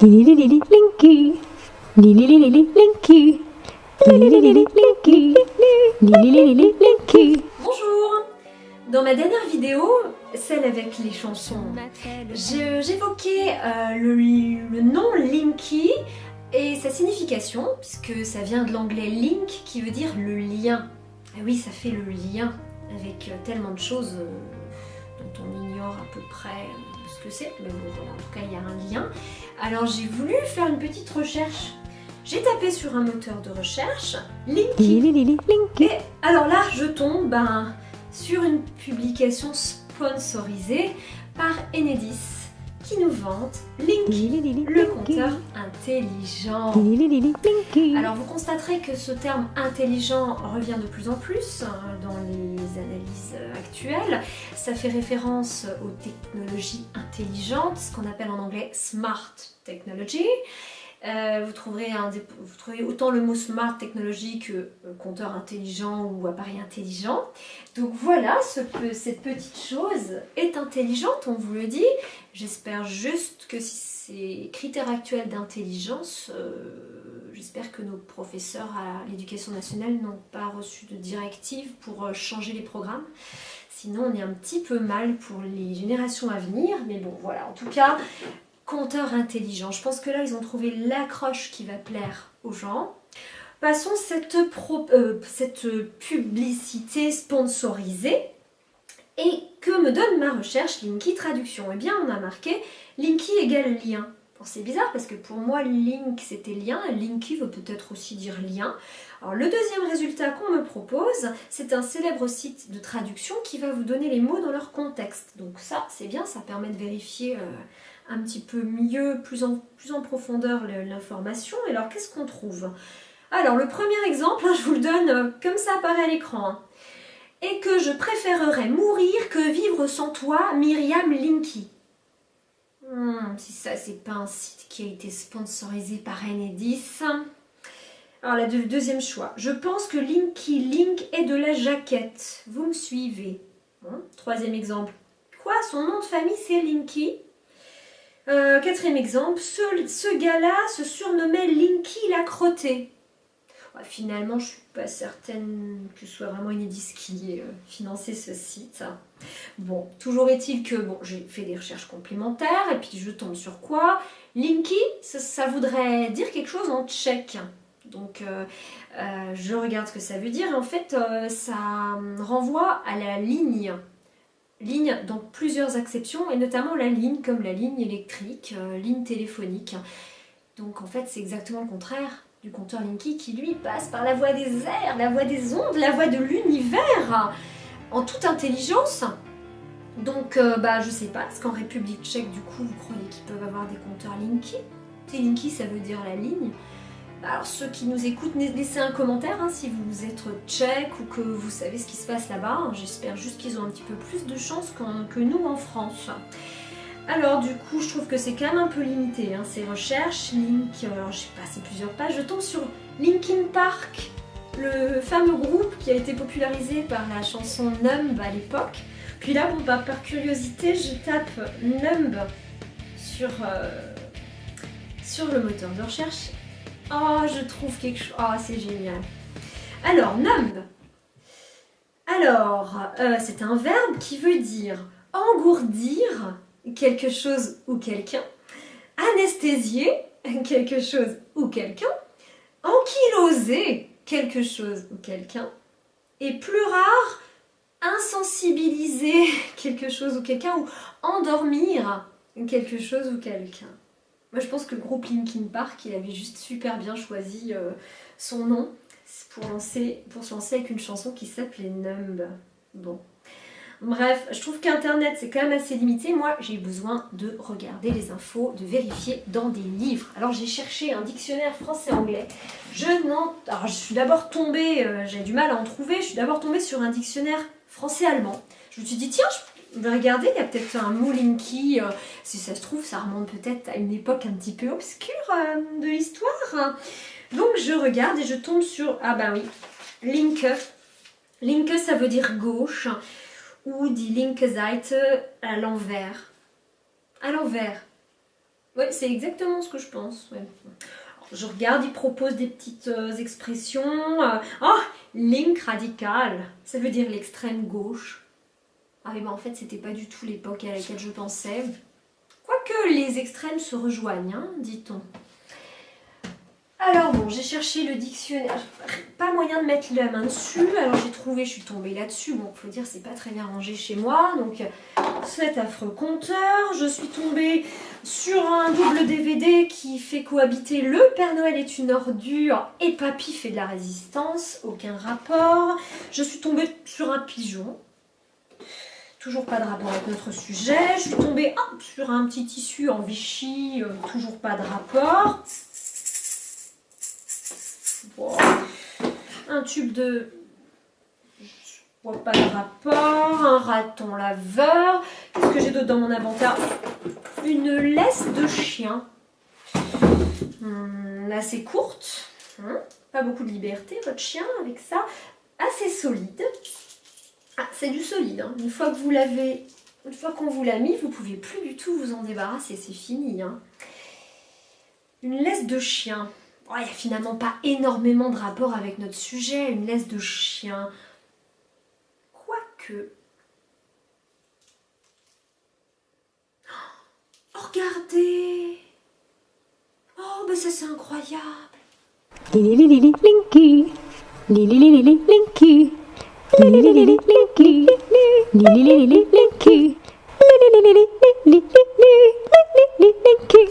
Lili Linky. Lili Linky. Lili Linky. Lili Linky. Bonjour. Dans ma dernière vidéo, celle avec les chansons, j'évoquais le nom Linky et sa signification, puisque ça vient de l'anglais link qui veut dire le lien. Et oui, ça fait le lien avec tellement de choses dont on ignore à peu près ce que c'est, mais bon voilà, en tout cas il y a un lien. Alors j'ai voulu faire une petite recherche. J'ai tapé sur un moteur de recherche Linky. Et alors là je tombe sur une publication sponsorisée par Enedis qui nous vante Linky, le compteur intelligent. Alors vous constaterez que ce terme intelligent revient de plus en plus dans les analyses actuelles. Ça fait référence aux technologies intelligentes, ce qu'on appelle en anglais Smart Technology. Vous trouverez autant le mot smart technology que compteur intelligent ou appareil intelligent. Donc voilà, cette petite chose est intelligente, on vous le dit. J'espère juste que si ces critères actuels d'intelligence, j'espère que nos professeurs à l'éducation nationale n'ont pas reçu de directive pour changer les programmes. Sinon on est un petit peu mal pour les générations à venir. Mais bon voilà, en tout cas... compteur intelligent. Je pense que là, ils ont trouvé l'accroche qui va plaire aux gens. Passons cette publicité sponsorisée. Et que me donne ma recherche Linky traduction? Eh bien, on a marqué Linky égale lien. Bon, c'est bizarre parce que pour moi, link c'était lien. Linky veut peut-être aussi dire lien. Alors, le deuxième résultat qu'on me propose, c'est un célèbre site de traduction qui va vous donner les mots dans leur contexte. Donc ça, c'est bien, ça permet de vérifier... un petit peu mieux, plus en profondeur l'information. Et alors, qu'est-ce qu'on trouve? Alors, le premier exemple, je vous le donne comme ça apparaît à l'écran. Et que je préférerais mourir que vivre sans toi, Myriam Linky. Si ça, c'est pas un site qui a été sponsorisé par Enedis. Alors, le deuxième choix. Je pense que Linky Link est de la jaquette. Vous me suivez? Troisième exemple. Quoi? Son nom de famille, c'est Linky? Quatrième exemple, ce gars-là se surnommait Linky la crottée. Finalement, je ne suis pas certaine que ce soit vraiment Enedis qui ait financé ce site. Bon, toujours est-il que j'ai fait des recherches complémentaires et puis je tombe sur quoi? Linky, ça voudrait dire quelque chose en tchèque. Donc, je regarde ce que ça veut dire et en fait, ça renvoie à la ligne. Ligne, donc plusieurs acceptions, et notamment la ligne, comme la ligne électrique, ligne téléphonique. Donc en fait, c'est exactement le contraire du compteur Linky qui, lui, passe par la voie des airs, la voie des ondes, la voie de l'univers, en toute intelligence. Donc, je sais pas, est-ce qu'en République tchèque, du coup, vous croyez qu'ils peuvent avoir des compteurs Linky? Linky, ça veut dire la ligne. Alors ceux qui nous écoutent, laissez un commentaire si vous êtes tchèque ou que vous savez ce qui se passe là-bas. J'espère juste qu'ils ont un petit peu plus de chance que nous en France. Alors du coup, je trouve que c'est quand même un peu limité ces recherches. Alors j'ai passé plusieurs pages, je tombe sur Linkin Park, le fameux groupe qui a été popularisé par la chanson Numb à l'époque. Puis là, par curiosité, je tape Numb sur le moteur de recherche. Oh, je trouve quelque chose... Oh, c'est génial. Alors, numb. Alors, c'est un verbe qui veut dire engourdir quelque chose ou quelqu'un, anesthésier quelque chose ou quelqu'un, ankyloser quelque chose ou quelqu'un, et plus rare, insensibiliser quelque chose ou quelqu'un, ou endormir quelque chose ou quelqu'un. Moi, je pense que le groupe Linkin Park, il avait juste super bien choisi son nom pour se lancer avec une chanson qui s'appelait Numb. Bon. Bref, je trouve qu'Internet, c'est quand même assez limité. Moi, j'ai besoin de regarder les infos, de vérifier dans des livres. Alors, j'ai cherché un dictionnaire français-anglais. Alors, je suis d'abord tombée, j'ai du mal à en trouver, je suis d'abord tombée sur un dictionnaire français-allemand. Je me suis dit, tiens, je vais regarder, il y a peut-être un mot Linky, si ça se trouve, ça remonte peut-être à une époque un petit peu obscure de l'histoire. Donc je regarde et je tombe sur, oui, Linke. Linke, ça veut dire gauche, ou die linke Seite à l'envers. À l'envers. Ouais, c'est exactement ce que je pense. Ouais. Alors, je regarde, il propose des petites expressions. Link radical, ça veut dire l'extrême gauche. Ah oui, mais en fait, c'était pas du tout l'époque à laquelle je pensais. Quoique les extrêmes se rejoignent, hein, dit-on. Alors bon, j'ai cherché le dictionnaire, pas moyen de mettre la main dessus, alors j'ai trouvé, je suis tombée là-dessus, bon, faut dire, c'est pas très bien rangé chez moi, donc cet affreux compteur, je suis tombée sur un double DVD qui fait cohabiter Le Père Noël est une ordure et Papy fait de la résistance, aucun rapport, je suis tombée sur un pigeon, toujours pas de rapport avec notre sujet, je suis tombée sur un petit tissu en Vichy, toujours pas de rapport. Wow. Un tube de... Je vois pas de rapport. Un raton laveur. Qu'est-ce que j'ai d'autre dans mon inventaire? Une laisse de chien. Assez courte. Pas beaucoup de liberté, votre chien, avec ça. Assez solide. Ah, c'est du solide. Hein. Une fois qu'on vous l'a mis, vous pouvez plus du tout vous en débarrasser. C'est fini. Hein. Une laisse de chien. Il n'y a finalement pas énormément de rapport avec notre sujet, une laisse de chien. Quoique... Oh, regardez! Oh, ben ça c'est incroyable! Lili lili linky. Lili lili linky. Lili lili linky. Lili lili linky. Lili lili linky.